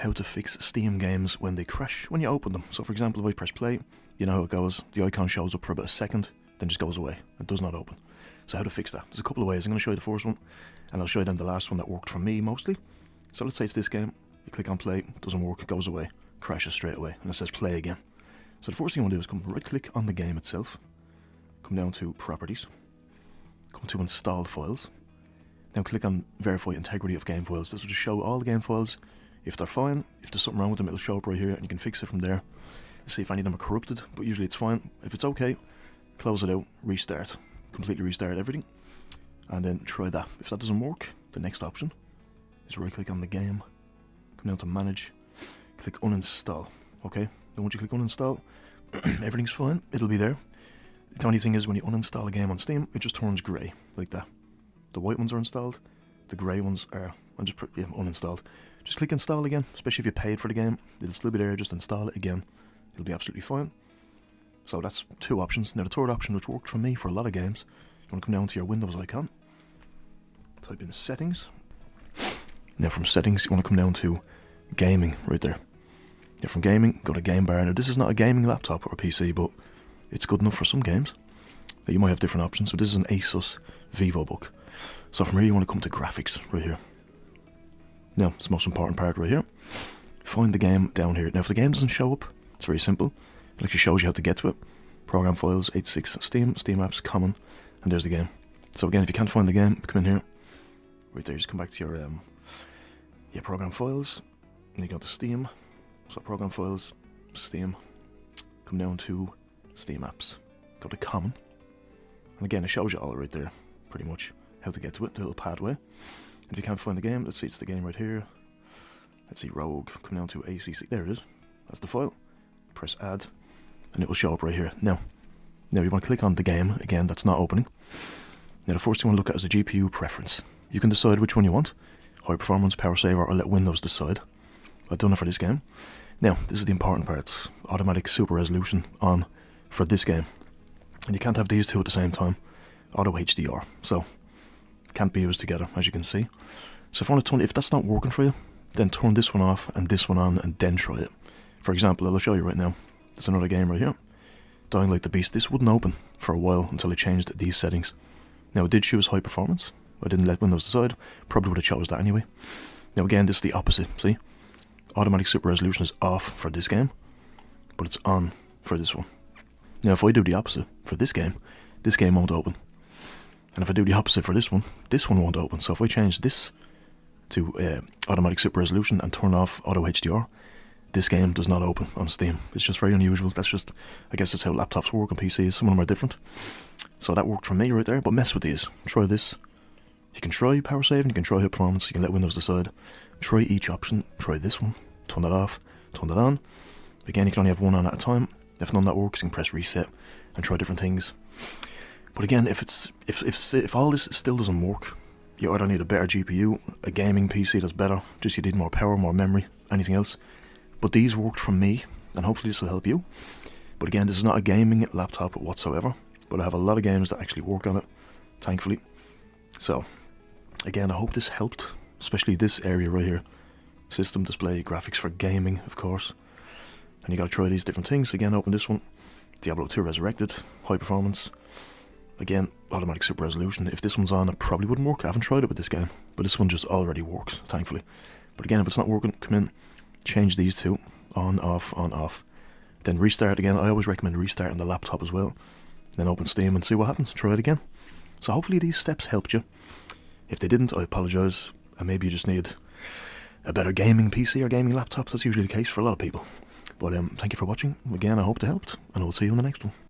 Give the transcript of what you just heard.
how to fix Steam games when they crash when you open them. So for example, if I press play, you know how it goes. The icon shows up for about a second, then just goes away. It does not open. So how to fix that? There's a couple of ways. I'm going to show you the first one, and I'll show you then the last one that worked for me mostly. So let's say it's this game. You click on play, doesn't work, it goes away, crashes straight away, and it says play again. So the first thing you want to do is come right click on the game itself, come down to properties, come to installed files, now click on verify integrity of game files. This will just show all the game files. If they're fine, if there's something wrong with them, it'll show up right here and you can fix it from there. See if any of them are corrupted, but usually it's fine. If it's okay, close it out, restart, completely restart everything, and then try that. If that doesn't work, the next option is right click on the game, come down to manage, click uninstall. Okay, then once you click uninstall, everything's fine, it'll be there. The only thing is when you uninstall a game on Steam, it just turns grey, like that. The white ones are installed, the grey ones are uninstalled. Just click install again, especially if you paid for the game, it'll still be there, just install it again. It'll be absolutely fine. So that's two options. Now the third option, which worked for me for a lot of games, you want to come down to your Windows icon, type in settings. Now from settings, you want to come down to gaming, right there. Now from gaming, go to game bar. Now this is not a gaming laptop or a PC, but it's good enough for some games. You might have different options. So this is an Asus VivoBook. So from here you want to come to graphics, right here. Now, it's the most important part right here. Find the game down here. Now if the game doesn't show up, it's very simple. It actually shows you how to get to it. Program files, 86, Steam, Steam apps, common, and there's the game. So again, if you can't find the game, come in here. Right there, just come back to your program files, and you go to Steam. So program files, Steam, come down to Steam apps, go to common, and again it shows you all right there, pretty much how to get to it, the little pathway. And if you can't find the game, let's see, it's the game right here. Let's see, Rogue, come down to ACC, there it is, that's the file. Press add, and it will show up right here. Now you want to click on the game, again that's not opening. Now the first thing you want to look at is the GPU preference. You can decide which one you want, high performance, power saver, or let Windows decide. I've done it for this game. Now, this is the important part, automatic super resolution on for this game. And you can't have these two at the same time, auto HDR, so can't be used together, as you can see. So if that's not working for you, then turn this one off and this one on and then try it. For example, I'll show you right now, there's another game right here, Dying Like the Beast. This wouldn't open for a while until I changed these settings. Now it did choose high performance, I didn't let Windows decide, probably would have chose that anyway. Now again, this is the opposite, see? Automatic super resolution is off for this game, but it's on for this one. Now if I do the opposite for this game won't open. And if I do the opposite for this one won't open. So if I change this to automatic super resolution and turn off auto HDR, this game does not open on Steam. It's just very unusual. That's just, I guess that's how laptops work on PCs. Some of them are different. So that worked for me right there, but mess with these. Try this. You can try power saving, you can try high performance, you can let Windows decide. Try each option, try this one, turn that off, turn that on. Again, you can only have one on at a time. If none of that works, you can press reset and try different things. But again, if all this still doesn't work, you either need a better GPU, a gaming PC that's better, just you need more power, more memory, anything else. But these worked for me, and hopefully this will help you. But again, this is not a gaming laptop whatsoever, but I have a lot of games that actually work on it, thankfully. So, again, I hope this helped, especially this area right here. System, display, graphics for gaming, of course. And you gotta try these different things. Again, open this one. Diablo 2 Resurrected, high performance. Again, automatic super resolution. If this one's on, it probably wouldn't work. I haven't tried it with this game, but this one just already works, thankfully. But again, if it's not working, come in, change these two, on, off. Then restart again. I always recommend restarting the laptop as well. Then open Steam and see what happens. Try it again. So hopefully these steps helped you. If they didn't, I apologise, and maybe you just need a better gaming PC or gaming laptop. That's usually the case for a lot of people. But thank you for watching. Again, I hope it helped, and I will see you in the next one.